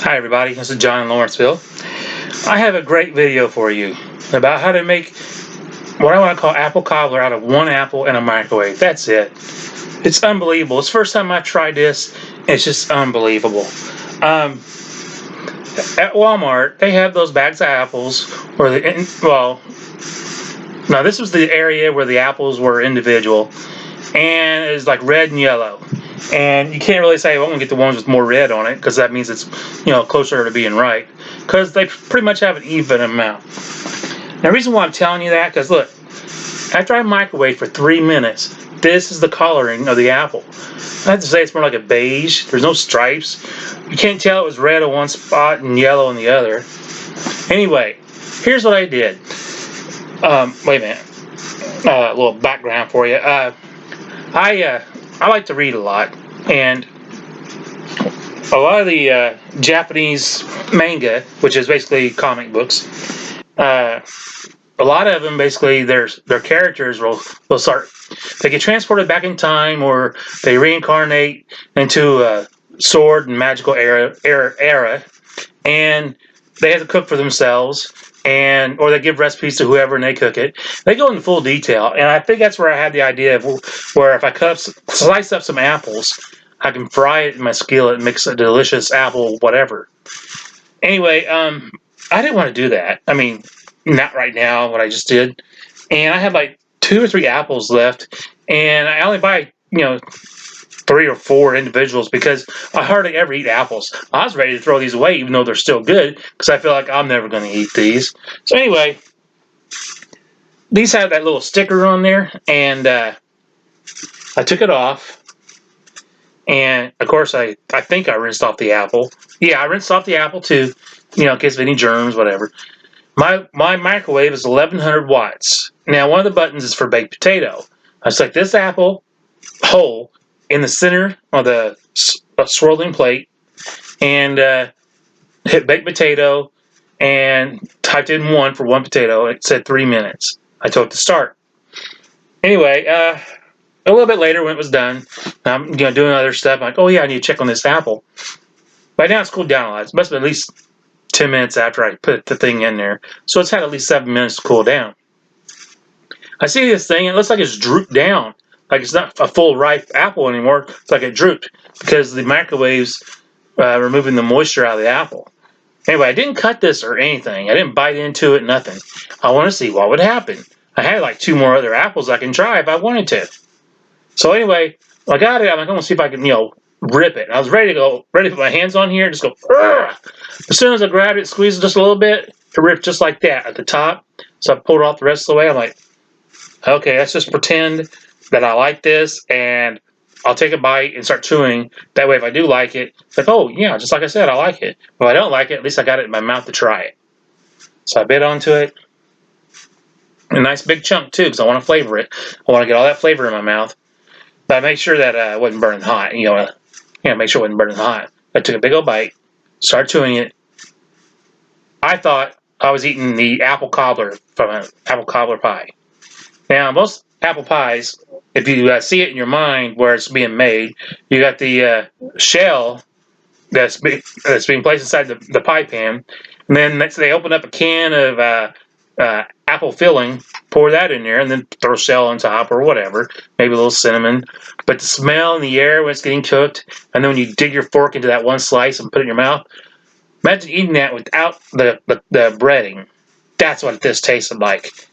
Hi everybody, this is John in Lawrenceville. I have a great video for you about how to make what I want to call apple cobbler out of one apple in a microwave. That's it. It's unbelievable. It's the first time I've tried this. It's just unbelievable. At Walmart, they have those bags of apples where now this was the area where the apples were individual, and it's like red and yellow. And you can't really say, well, I'm going to get the ones with more red on it, because that means it's, closer to being right. Because they pretty much have an even amount. Now, the reason why I'm telling you that, because look, after I microwave for 3 minutes, this is the coloring of the apple. I have to say it's more like a beige. There's no stripes. You can't tell it was red on one spot and yellow on the other. Anyway, here's what I did. Wait a minute. A little background for you. I like to read a lot, and a lot of the Japanese manga, which is basically comic books, a lot of them basically their characters will start, they get transported back in time, or they reincarnate into a sword and magical era, and they have to cook for themselves, or they give recipes to whoever and they cook it. They go into full detail, and I think that's where I had the idea of where if I slice up some apples, I can fry it in my skillet and mix a delicious apple whatever. Anyway, I didn't want to do that. I mean, not right now, what I just did. And I had like 2 or 3 apples left, and I only buy, 3 or 4 individuals because I hardly ever eat apples. I was ready to throw these away even though they're still good because I feel like I'm never going to eat these. So anyway, these have that little sticker on there, and I took it off, and of course I think I rinsed off the apple. Yeah, I rinsed off the apple too, in case of any germs, whatever. My microwave is 1100 watts. Now one of the buttons is for baked potato. I select this apple whole in the center of the swirling plate, and hit baked potato, and typed in 1 for 1 potato. It said 3 minutes. I told it to start. Anyway, a little bit later when it was done, I'm doing other stuff. I'm like, oh yeah, I need to check on this apple. By now it's cooled down a lot. It must have been at least 10 minutes after I put the thing in there. So it's had at least 7 minutes to cool down. I see this thing, it looks like it's drooped down. Like it's not a full ripe apple anymore. It's like it drooped because the microwave's removing the moisture out of the apple. Anyway, I didn't cut this or anything. I didn't bite into it, nothing. I want to see what would happen. I had like 2 more other apples I can try if I wanted to. So anyway, I got it. I'm like, I want to see if I can, rip it. And I was ready to put my hands on here and just go, Urgh! As soon as I grabbed it, squeezed it just a little bit, it ripped just like that at the top. So I pulled it off the rest of the way. I'm like, okay, let's just pretend that I like this, and I'll take a bite and start chewing. That way, if I do like it, it's like, oh, yeah, just like I said, I like it. If I don't like it, at least I got it in my mouth to try it. So I bit onto it. A nice big chunk, too, because I want to flavor it. I want to get all that flavor in my mouth. But I made sure that it wasn't burning hot. Make sure it wasn't burning hot. I took a big old bite, started chewing it. I thought I was eating the apple cobbler from an apple cobbler pie. Now, most apple pies, if you see it in your mind where it's being made, you got the shell that's being placed inside the pie pan, and then they open up a can of apple filling, pour that in there, and then throw shell on top or whatever, maybe a little cinnamon. But the smell in the air when it's getting cooked, and then when you dig your fork into that one slice and put it in your mouth, imagine eating that without the breading. That's what this tasted like.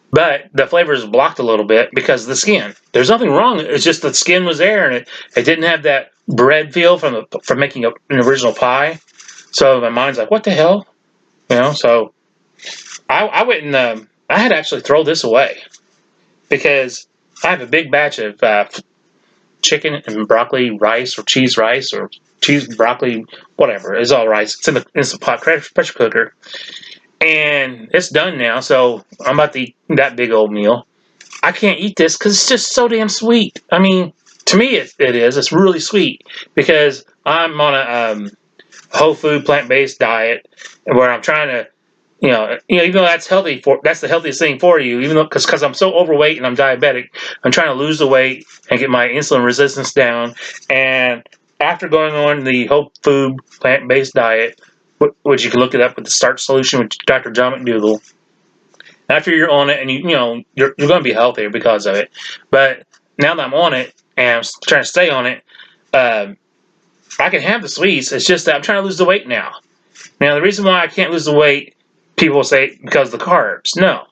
But the flavor is blocked a little bit because of the skin. There's nothing wrong. It's just the skin was there, and it didn't have that bread feel from making an original pie. So my mind's like, what the hell? So I went and I had to actually throw this away because I have a big batch of chicken and broccoli rice or cheese broccoli, whatever. It's all rice. It's in the Instant Pot pressure cooker. And it's done now, so I'm about to eat that big old meal. I can't eat this because it's just so damn sweet. I mean, to me it is. It's really sweet because I'm on a whole food, plant-based diet where I'm trying to, even though that's the healthiest thing for you, even though because I'm so overweight and I'm diabetic, I'm trying to lose the weight and get my insulin resistance down. And after going on the whole food plant-based diet, which you can look it up with the Start Solution with Dr. John McDougall. After you're on it, and you're going to be healthier because of it. But now that I'm on it and I'm trying to stay on it, uh, I can have the sweets. It's just that I'm trying to lose the weight now. Now the reason why I can't lose the weight, people say because of the carbs. No,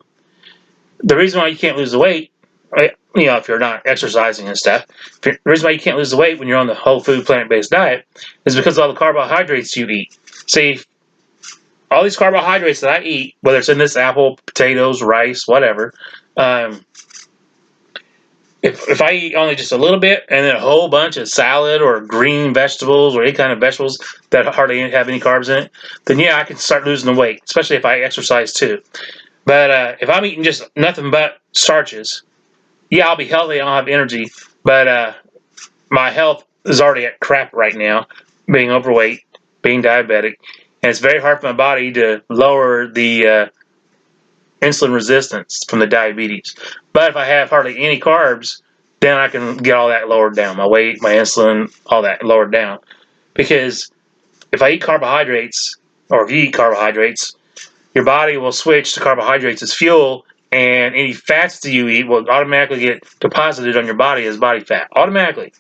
the reason why you can't lose the weight, if you're not exercising and stuff, the reason why you can't lose the weight when you're on the whole food plant-based diet is because of all the carbohydrates you eat. See, all these carbohydrates that I eat, whether it's in this apple, potatoes, rice, whatever, um, if I eat only just a little bit and then a whole bunch of salad or green vegetables or any kind of vegetables that hardly have any carbs in it, then yeah, I can start losing the weight, especially if I exercise too. But if I'm eating just nothing but starches, yeah, I'll be healthy, I'll have energy, but my health is already at crap right now, being overweight, being diabetic, and it's very hard for my body to lower the insulin resistance from the diabetes. But if I have hardly any carbs, then I can get all that lowered down. My weight, my insulin, all that lowered down. Because if I eat carbohydrates, or if you eat carbohydrates, your body will switch to carbohydrates as fuel, and any fats that you eat will automatically get deposited on your body as body fat. Automatically.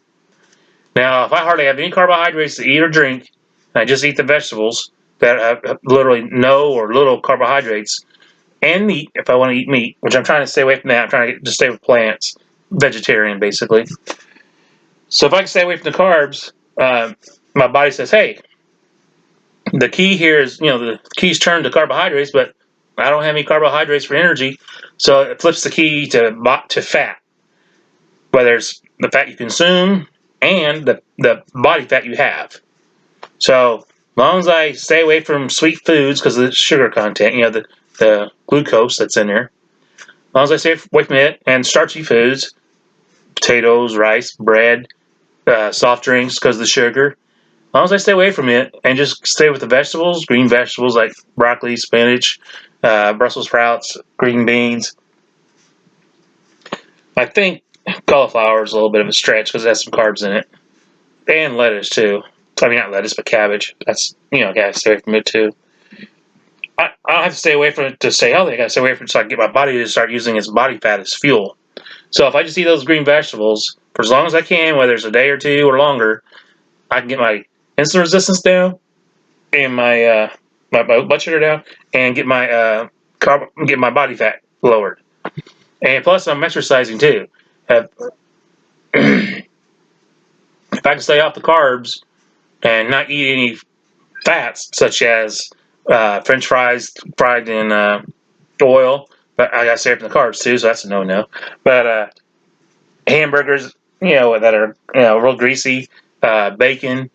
Now, if I hardly have any carbohydrates to eat or drink, and I just eat the vegetables that have literally no or little carbohydrates, and meat if I want to eat meat, which I'm trying to stay away from that. I'm trying to just stay with plants, vegetarian basically. So if I can stay away from the carbs, my body says, "Hey, the key here is the key's turned to carbohydrates, but I don't have any carbohydrates for energy, so it flips the key to fat, whether it's the fat you consume and the body fat you have. So as long as I stay away from sweet foods because of the sugar content, the glucose that's in there. As long as I stay away from it and starchy foods, potatoes, rice, bread, soft drinks because of the sugar. As long as I stay away from it and just stay with the vegetables, green vegetables like broccoli, spinach, Brussels sprouts, green beans. I think cauliflower is a little bit of a stretch because it has some carbs in it, and lettuce too. I mean, not lettuce, but cabbage. That's gotta stay away from it too. I don't have to stay away from it to stay healthy. I gotta stay away from it so I can get my body to start using its body fat as fuel. So if I just eat those green vegetables for as long as I can, whether it's a day or two or longer, I can get my insulin resistance down and my blood sugar down, and get my body fat lowered. And plus, I'm exercising too. If I can stay off the carbs and not eat any fats, such as French fries fried in oil, but I gotta stay away from the carbs too, so that's a no-no. But hamburgers, that are real greasy, bacon,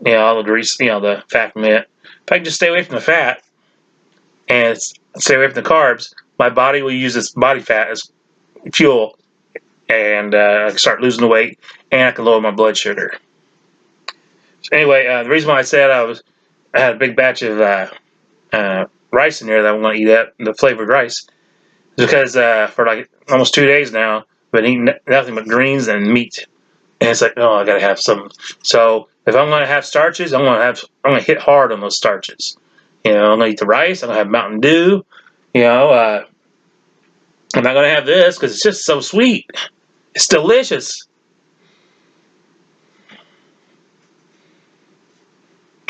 all the grease, the fat from it. If I can just stay away from the fat and stay away from the carbs, my body will use its body fat as fuel, and I can start losing the weight, and I can lower my blood sugar. So anyway, the reason why I said I had a big batch of rice in there that I want to eat up, the flavored rice, is because for like almost 2 days now, I've been eating nothing but greens and meat. And it's like, oh, I gotta have some. So if I'm gonna have starches, I'm gonna hit hard on those starches. I'm gonna eat the rice. I'm gonna have Mountain Dew. I'm not gonna have this because it's just so sweet. It's delicious.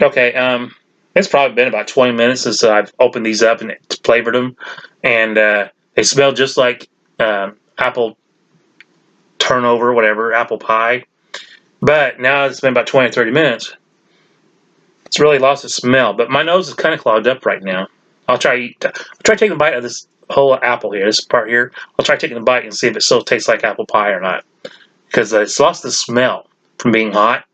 Okay, it's probably been about 20 minutes since I've opened these up and flavored them, and they smell just like apple turnover, whatever, apple pie. But now it's been about 20 or 30 minutes. It's really lost its smell, but my nose is kind of clogged up right now. I'll try taking a bite of this whole apple here, this part here. I'll try taking a bite and see if it still tastes like apple pie or not, because it's lost the smell from being hot.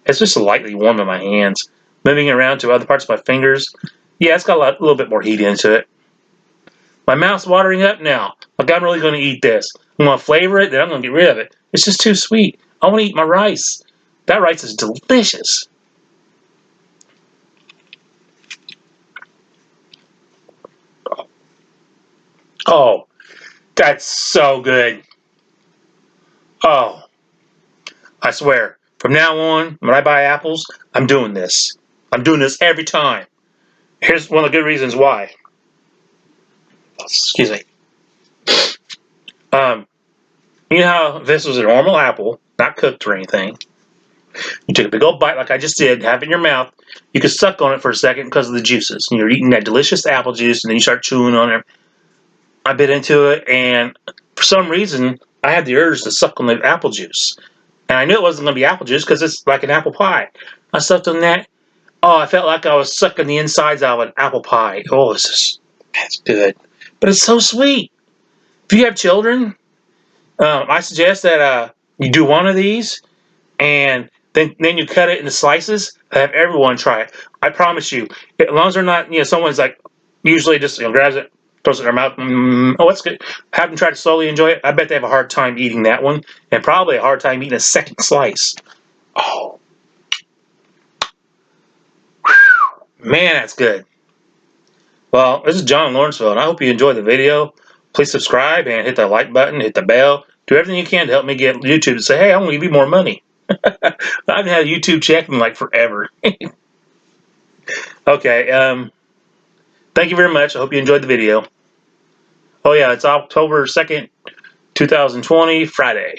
It's just lightly warm in my hands. Moving it around to other parts of my fingers, yeah, it's got a little bit more heat into it. My mouth's watering up now. Like I'm really going to eat this. I'm going to flavor it, then I'm going to get rid of it. It's just too sweet. I want to eat my rice. That rice is delicious. Oh, that's so good. Oh, I swear, From now on, when I buy apples, I'm doing this. I'm doing this every time. Here's one of the good reasons why. Excuse me. You know how this was a normal apple, not cooked or anything. You took a big old bite like I just did, have it in your mouth. You could suck on it for a second because of the juices. And you're eating that delicious apple juice, and then you start chewing on it. I bit into it, and for some reason, I had the urge to suck on the apple juice. And I knew it wasn't going to be apple juice because it's like an apple pie. I sucked on that. Oh, I felt like I was sucking the insides out of an apple pie. Oh, that's good. But it's so sweet. If you have children, I suggest that you do one of these, and then you cut it into slices. Have everyone try it. I promise you, as long as they're not, someone's like usually just grabs it, throws it in their mouth. Oh, that's good. Have them try to slowly enjoy it. I bet they have a hard time eating that one, and probably a hard time eating a second slice. Oh, man, that's good. Well, this is John Lawrenceville, and I hope you enjoyed the video. Please subscribe and hit that like button, hit the bell. Do everything you can to help me get YouTube to say, hey, I want to give you more money. I haven't had a YouTube check in like forever. Okay, thank you very much. I hope you enjoyed the video. Oh yeah, it's October 2nd, 2020, Friday.